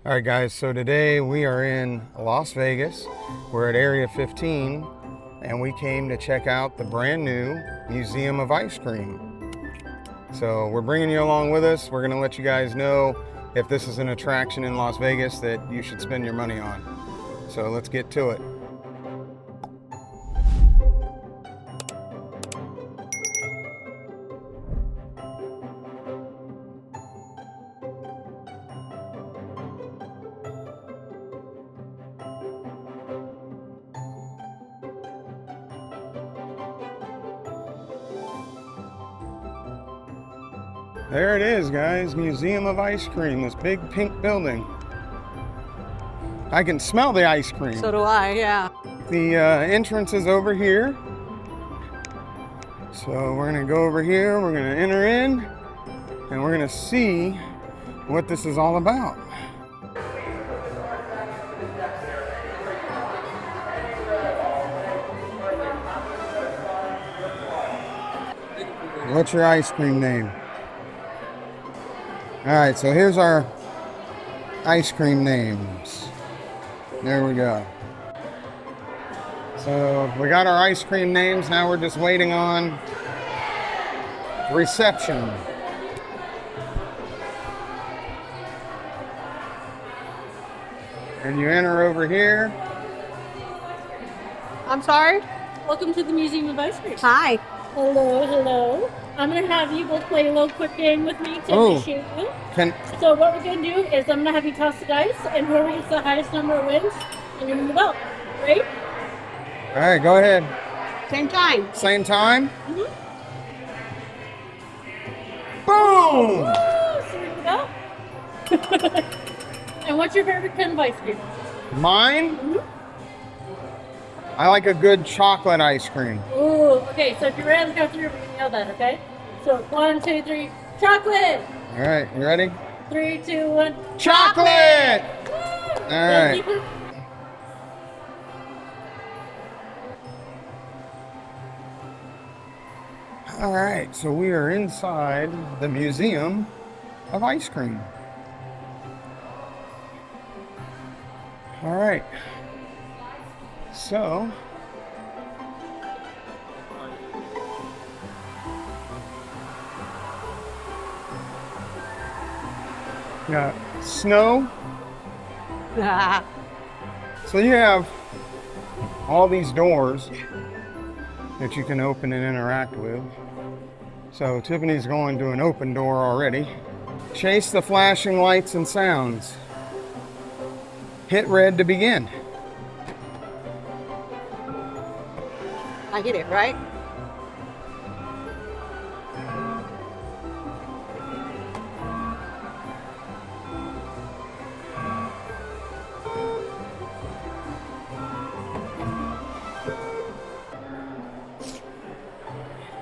All right, guys, so today we are in Las Vegas. We're at Area 15, and we came to check out the brand new Museum of Ice Cream. So we're bringing you along with us. We're gonna let you guys know if this is an attraction in Las Vegas that you should spend your money on. So let's get to it. There it is, guys, Museum of Ice Cream, this big pink building. I can smell the ice cream. So do I, yeah. The entrance is over here. So we're gonna go over here, we're gonna enter in, and we're gonna see what this is all about. What's your ice cream name? All right, so here's our ice cream names. There we go. So we got our ice cream names. Now we're just waiting on reception. And you enter over here. I'm sorry? Welcome to the Museum of Ice Cream. Hi. Hello, hello. I'm going to have you both play a little quick game with me to initiate you. So what we're going to do is I'm going to have you toss the dice, and whoever gets the highest number wins, and you move out. Ready? All right, go ahead. Same time. Same time. Mm-hmm. Boom! Woo! So we move out. And what's your favorite kind of ice cream? Mine? Mm-hmm. I like a good chocolate ice cream. Ooh, okay. So if you're ready, let's go through. We're going to yell that, okay? So 1, 2, 3, chocolate! All right, you ready? 3, 2, 1, Chocolate! Woo! All right. All right, so we are inside the Museum of Ice Cream. All right, so got snow. So you have all these doors that you can open and interact with. So Tiffany's going to an open door already. Chase the flashing lights and sounds. Hit red to begin. I get it, right?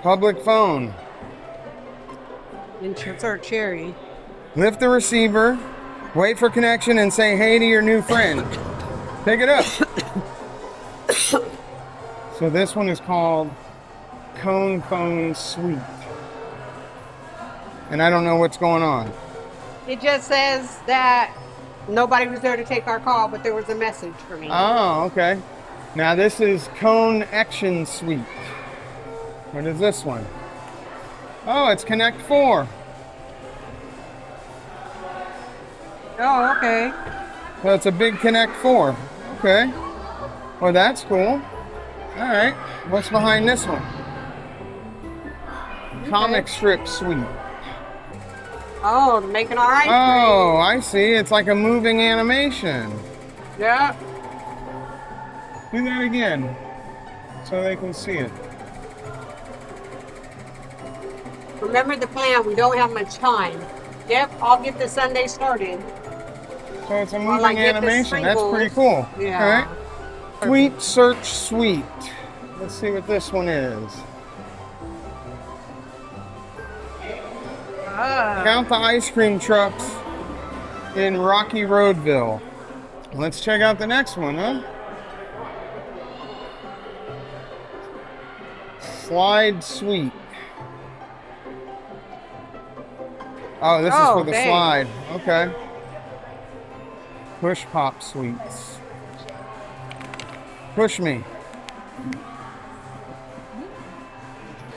Public phone. Insert cherry. Lift the receiver, wait for connection, and say hey to your new friend. Pick it up. So this one is called Cone Phone Suite. And I don't know what's going on. It just says that nobody was there to take our call, but there was a message for me. Oh, okay. Now this is Cone Action Suite. What is this one? Oh, it's Connect 4. Oh, okay. So it's a big Connect 4. Okay. Well, that's cool. All right. What's behind this one? Okay. Comic Strip Suite. Oh, to make it all right. Oh, I see. It's like a moving animation. Yeah. Do that again so they can see it. Remember the plan, we don't have much time. Yep, I'll get the Sunday started. So it's a While moving I get the animation. That's pretty sprinkles. cool. Yeah. All right. Sweet Search Suite. Let's see what this one is. Count the ice cream trucks in Rocky Roadville. Let's check out the next one, huh? Slide Suite. Oh, this is for the dang. slide. Okay. Push pop sweets. Push me.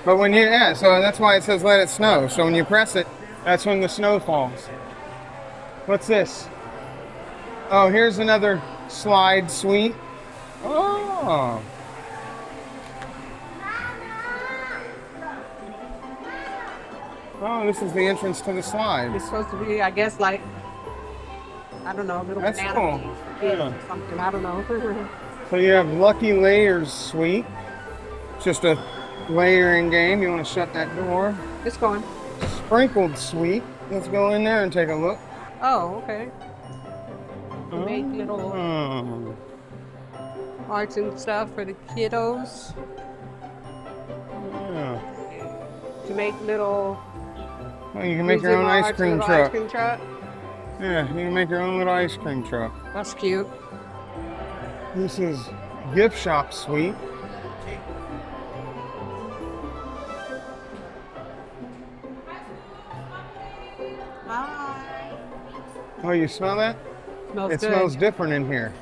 But when yeah, so that's why it says let it snow. So when you press it, that's when the snow falls. What's this? Oh, here's another slide sweet. Oh. Oh, this is the entrance to the slide. It's supposed to be, I guess, like, I don't know, a little That's banana cool. leaf or Yeah. something. I don't know. So you have Lucky Layers sweet. Just a layering game. You want to shut that door? It's going. Sprinkled sweet. Let's go in there and take a look. Oh, okay. Make little Oh. arts and stuff for the kiddos Yeah. to make little. Well, you can make your own museum ice arts, cream little truck. Ice cream truck. Yeah, you can make your own little ice cream truck. That's cute. This is gift shop sweet. Hi. Oh, you smell that? Smells It good. smells different in here.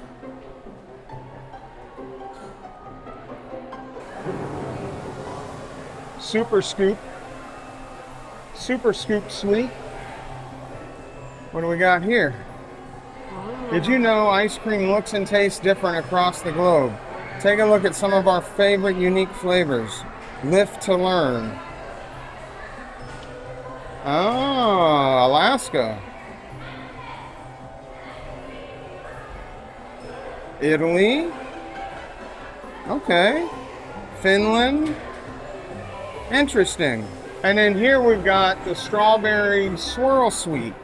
Super Scoop. Super Scoop sweet. What do we got here? Did you know ice cream looks and tastes different across the globe? Take a look at some of our favorite unique flavors. Lift to learn. Oh, Alaska. Italy. Okay. Finland. Interesting. And then here we've got the strawberry swirl sweet.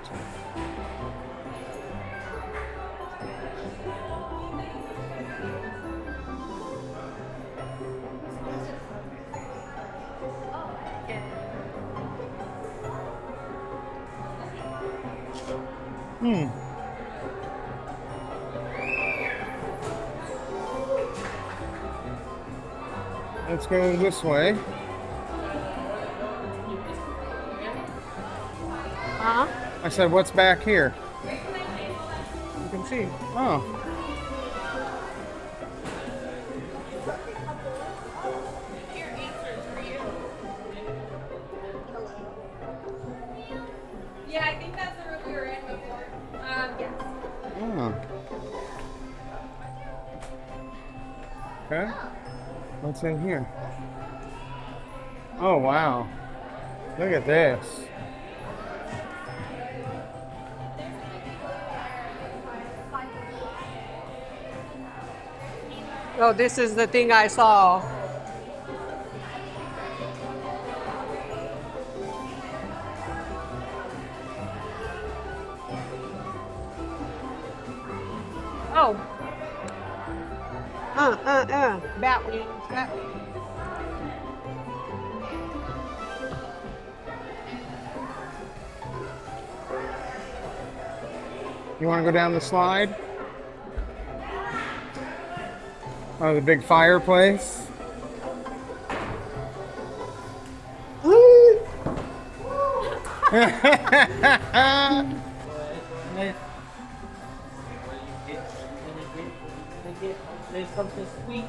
Let's go this way. Huh? I said, what's back here? You can see. Oh. Yeah, I think that's the room we were in before. Yes. Oh. Okay. What's in here? Oh, wow. Look at this. Oh, this is the thing I saw. Oh. Bat wings. Bat wings. You want to go down the slide? Oh, the big fireplace. There's something sweet.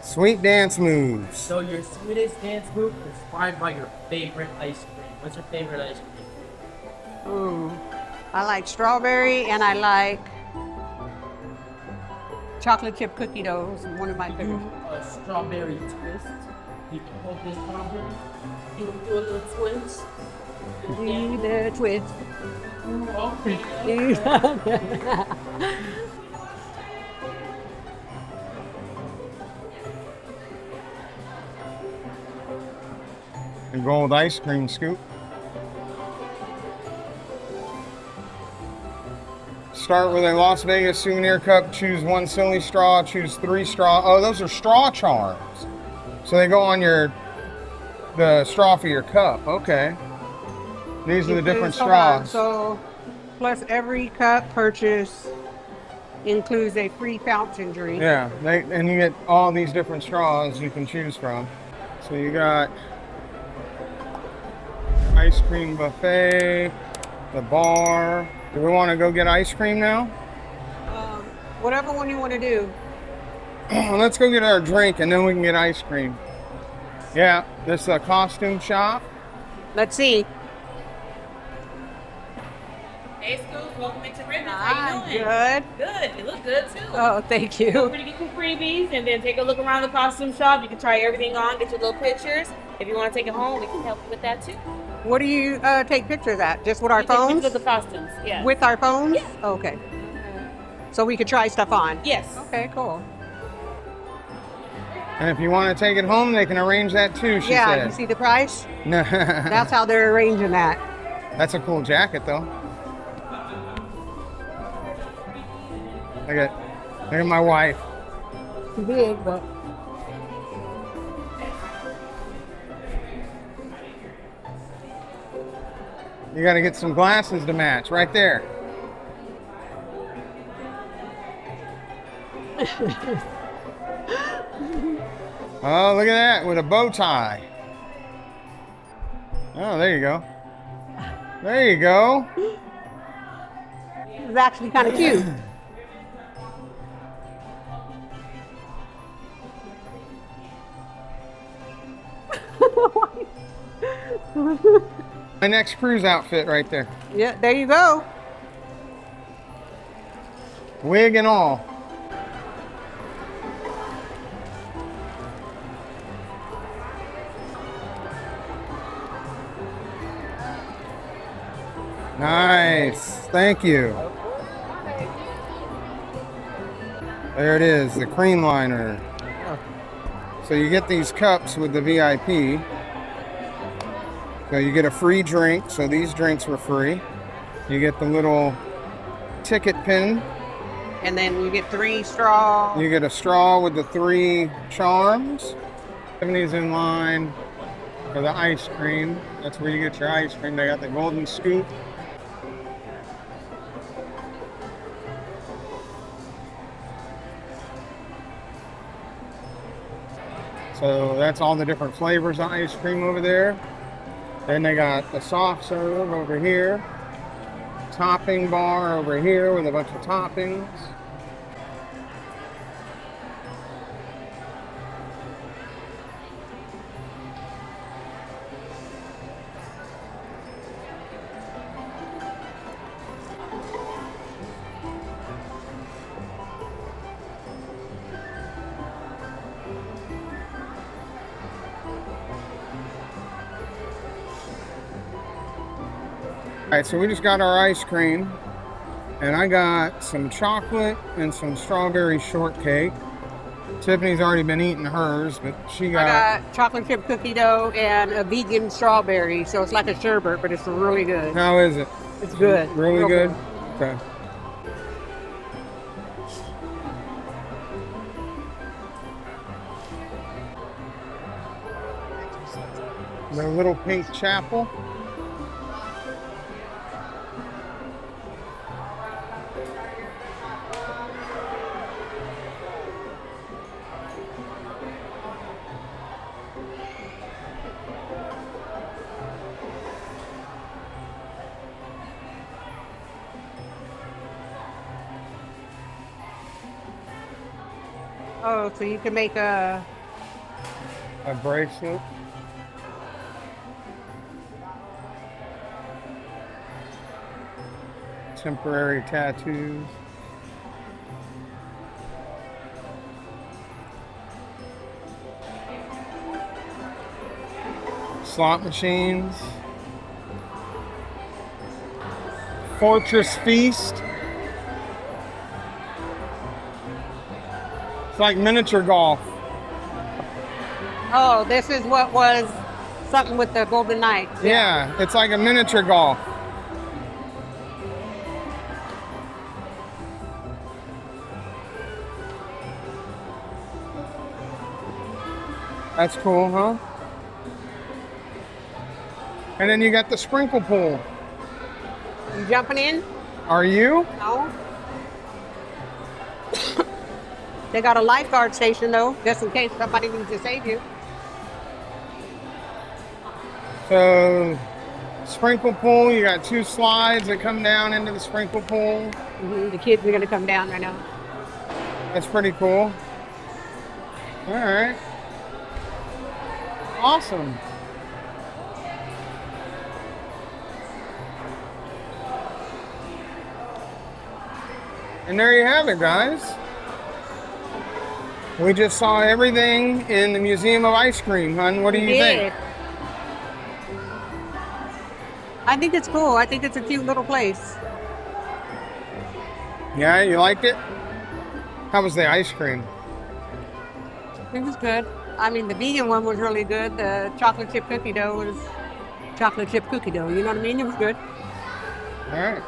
Sweet dance moves. So your sweetest dance move is inspired by your favorite ice cream. What's your favorite ice cream? Ooh. I like strawberry and I like chocolate chip cookie dough. Is one of my favorites. A strawberry twist. You can hold this strawberry. You can do a little twist. Do the twist. Okay. A gold ice cream scoop. Start with a Las Vegas souvenir cup. Choose one silly straw. Choose 3 straw. Oh, those are straw charms. So they go on the straw for your cup. Okay. These are the different straws. So, plus every cup purchase includes a free fountain drink. Yeah, and you get all these different straws you can choose from. So you got Ice cream buffet, the bar. Do we want to go get ice cream now? Whatever one you want to do. Let's go get our drink and then we can get ice cream. Yeah, this is a costume shop. Let's see. Hey, Scoop, welcome into Ribbons. Hi, How you doing? good. Good. You look good, too. Oh, thank Feel you. free to get some freebies and then take a look around the costume shop. You can try everything on, get your little pictures. If you want to take it home, we can help you with that, too. What do you take pictures at? Just with our We take phones? pictures of the costumes, yes. With our phones? Yeah. Okay. So we could try stuff on? Yes. Okay, cool. And if you want to take it home, they can arrange that too, she Yeah, said. you see the price? That's That's how they're arranging that. a cool jacket though. Look at my wife. Too big, but You got to get some glasses to match right there. Oh, look at that with a bow tie. Oh, there you go. There you go. it's actually kind of cute. My next cruise outfit right there. Yeah, there you go. Wig and all. Nice. Thank you. There it is, the cream liner. So you get these cups with the VIP. So you get a free drink. So these drinks were free. You get the little ticket pin. And then you get 3 straws. You get a straw with the 3 charms. 70's in line for the ice cream. That's where you get your ice cream. They got the golden scoop. So that's all the different flavors of ice cream over there. Then they got the soft serve over here. Topping bar over here with a bunch of toppings. All right, so we just got our ice cream, and I got some chocolate and some strawberry shortcake. Tiffany's already been eating hers, but she I got got chocolate chip cookie dough and a vegan strawberry. So it's like a sherbet, but it's really good. How is it? It's good. Really Real good? Okay. The little pink chapel. Oh, so you can make a bracelet. Temporary tattoos. Slot machines. Fortress Feast. It's like miniature golf. Oh, this is what was something with the Golden Knights. Yeah, it's like a miniature golf. That's cool, huh? And then you got the sprinkle pool. You jumping in? Are you? No. They got a lifeguard station though, just in case somebody needs to save you. So sprinkle pool. You got 2 slides that come down into the sprinkle pool. The kids are going to come down right now. That's pretty cool. All right. Awesome. And there you have it, guys. We just saw everything in the Museum of Ice Cream, hon. What do you think? I think it's cool. I think it's a cute little place. Yeah, you liked it? How was the ice cream? It was good. I mean, the vegan one was really good. The chocolate chip cookie dough was chocolate chip cookie dough. You know what I mean? It was good. All right.